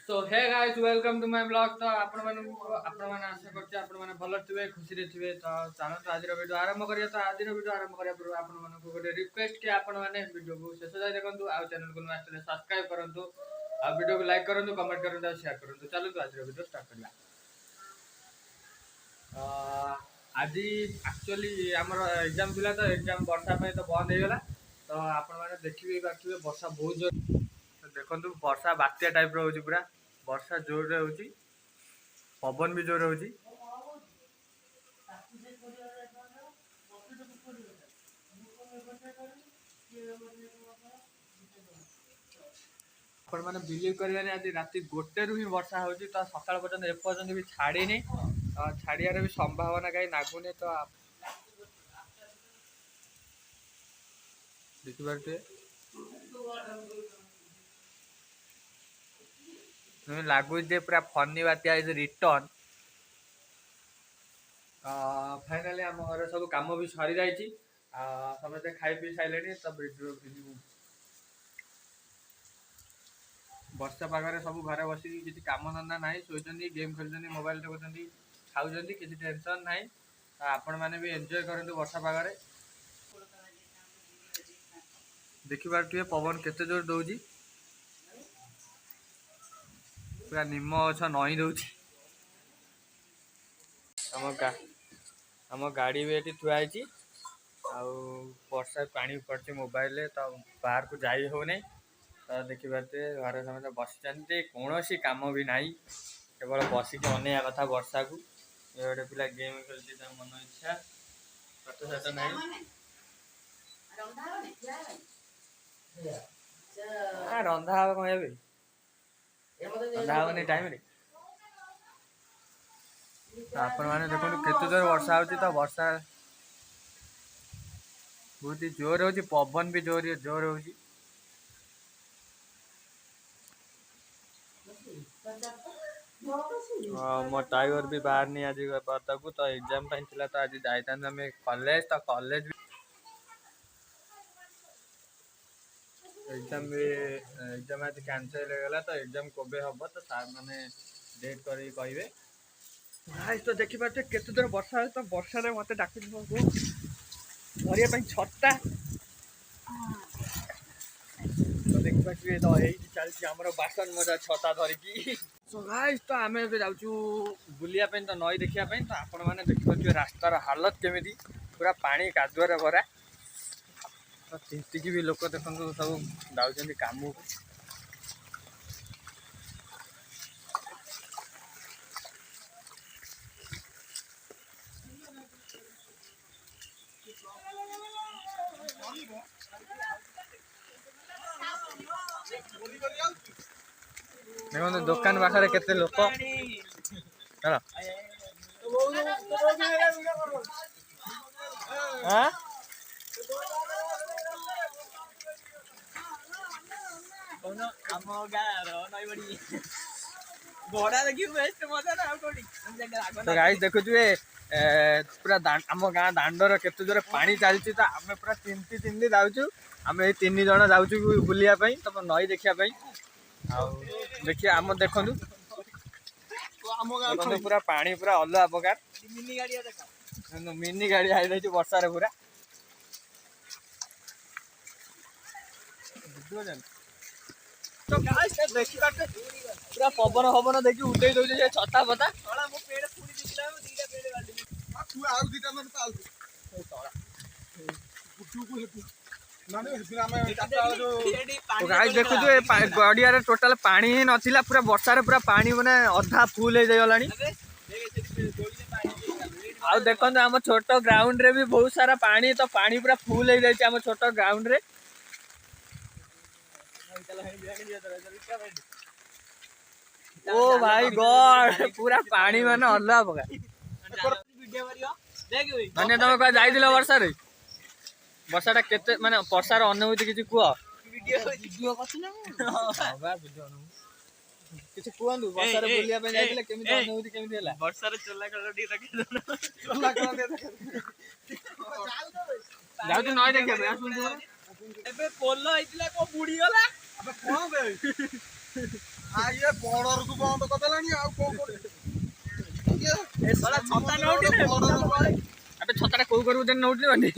So hey guys welcome to my blog. तो आपण माने आशा करते आपण माने भल थिबे खुशी रे थिबे। तो चलो आज वीडियो आरंभ करिया। तो आज वीडियो आरंभ करिया पूर्व आपण माने को गोटे रिक्वेस्ट कि आपण माने वीडियो को शेष जाय देखंतु आ चैनल को नया सब्सक्राइब करंतु आ वीडियो को लाइक करंतु कमेंट करंतु आ शेयर करंतु। चलो तो आज वीडियो स्टार्ट करिया। आज एक्चुअली हमर एग्जाम थिला तो एग्जाम वर्षा पे तो बंद हो गला। तो आपण माने देखिबे बाकी वर्षा बहुत जोर देखंतु वर्षा बात्या टाइप रो होची पूरा वर्षा जोर रे होची पवन भी जोर होची। आपण माने बिलीव करबे आज राति गोटे रु ही वर्षा होची तो सकाळ पर्यंत ए पर्यंत भी छाड़ी नहीं छाड़ियार भी संभावना कहीं नागुनी। तो देखि बारते लागू जे पूरा फनी बात्या इज रिटर्न। फाइनाली आम घर सब कम भी सरी जाइए समझे खाई पी सारे। तो वर्षा पागे सब घर बस किसी कम धंदा ना शोचती गेम खेल मोबाइल देखुं खाऊँ किसी टेंशन ना। आपण मैंने भी एंजॉय करते वर्षा पागे देखिए पवन केते जोर दौची पूरा निम गछ नई दौची। आम गाड़ी भी ये थुआई वर्षा पानी पड़े मोबाइल तो बाहर को जाई हो नहीं। तो देखी पारे घर समस्त बसी कौन सी कम भी ना केवल बसिक अनैया कथा वर्षा को। ये गोटे पिला गेम खेलती मन इच्छा पाठ साठ ना रंधा हम कह रंधा हेनी टाइम आपण मैंने देखो केते जोर वर्षा होती। तो वर्षा बहुत ही जोर हो पवन भी जोर जोर हो। मो टाइगर भी बाहर नहीं आज पता को। तो एग्जाम थिला तो आज जाइए कॉलेज तो कॉलेज एग्जाम आज कैंसिल हो गला। तो एग्जाम कबे हम तो सार मैंने डेट कर कहे तो देखी पारे केते दूर वर्षा तो वर्षा मत डाक धरिया छता। तो देखी पारे तो यही चलती आम बासन मजा छता धरिकी। सो गाइस तो आम जाऊँ बुलिया तो नई देखा। तो आपण मैंने देखिए रास्तार हालत केमी पूरा पानी कादुआर भरा। तो तिंतिकी भी लोक देखो सब जाऊँ कम को। देखो दुकान पाखे केते लोक तो गाइस देखु पूरा आम गाँ दांडर केते जोर पानी चलती। तो आम पूरा तिंती तिंती जाऊँ आम ये 3 जन जाऊँ बुलिया तो नई देखा देखिए आम देखु पूरा पानी पूरा अलग प्रकार मिनी गाड़ी आई रही वर्षा पूरा तो देखी पूरा पवन हवन देखी उठे दे छता फता देखु गड़िया टोटाल पानी ही नाला पूरा वर्षा पूरा पानी माने अधा फुल हो गला। आ देखो आम छोट ग्राउंड रे भी बहुत सारा पानी तो पानी पूरा फुल हो जाए आम छोट ग्राउंड रे। ओ भाई गॉड पूरा पानी माने अलग प्रकार माने तुम कह जाइल वर्षा रे वर्षा केते माने वर्षार अनुभूति किसी कह किसी कहतु वर्षार बुलिया पे जाइले केमिति अनुभूति केमिति हला वर्षार चला कल डी रखे चला कल जाउ नय देखे बे सुन एबे पोलो आइतला को बुडी गला अबे कोन बे ये बॉर्डर को बंद कर देलानी आ को ए साला छता नउटी ने अबे छताटा कोउ करू देन नउटी बने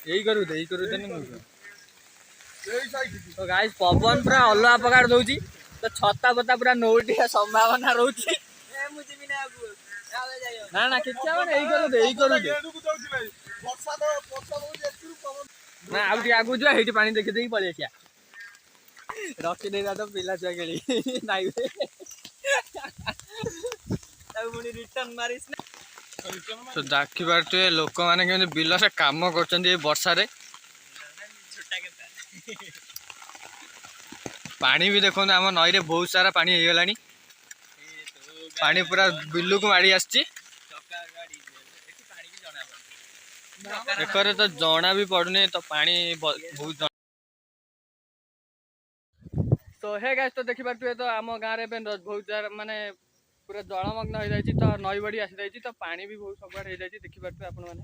यही करू देन नउटी तो गाइस पवन पूरा अलवा पगार दउची तो छता बता पूरा नउटी संभावना रहउची ना ना किछा माने यही करू दे ना आउटी आगु जो हेटी पानी देखि देई पळे आसिया रखी देगा तो पिला छुआ खेली नाई मुझे रिटर्न मारिस ना तो देखी पारे लोक मैंने केमि बिल से काम कर वर्षा रे पानी भी देखो आम नई रे बहुत सारा पानी हो गलानी पानी पूरा बिलू को माड़ी आसी एकरे तो जना भी पड़ुनी तो पानी बहुत तो हे गाइस तो देखि पारे तो आम गाँव रे बहुत जार माने पूरा जलमग्न हो जाए तो नई बड़ी आसी जाए तो पानी भी बहुत सब हो जाए देखि पारे आपण मैंने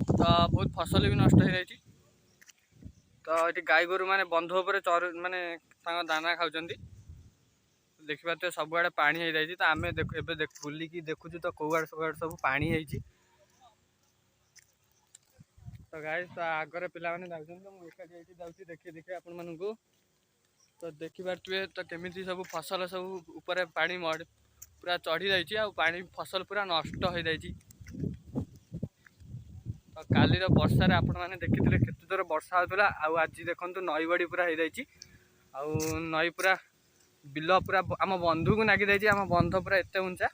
तो बहुत फसल भी नष्ट हो जाए तो ये गाई गोरु मैंने बंध पर चर माने दाना खाऊँ देखि पारे सब आड़े पानी हो जाए तो आम बुलिकी देखु तो कौड़ सब सब पानी है तो गाइस तो आगे पिला मैंने जाऊँ तो मुझे देखिए देखिए आपण मानू तो देखि पारे तो केमी सब फसल सब ऊपर पानी पूरा चढ़ी जाइए पानी फसल पूरा नष्ट हो जाए तो काली वर्षा आपण मैंने देखी केते जोर वर्षा होता आज देखु नई बड़ी पूरा हो जाए नई पूरा बिल पूरा आम बंधु को नागी आम बंध पूरा एत उंचा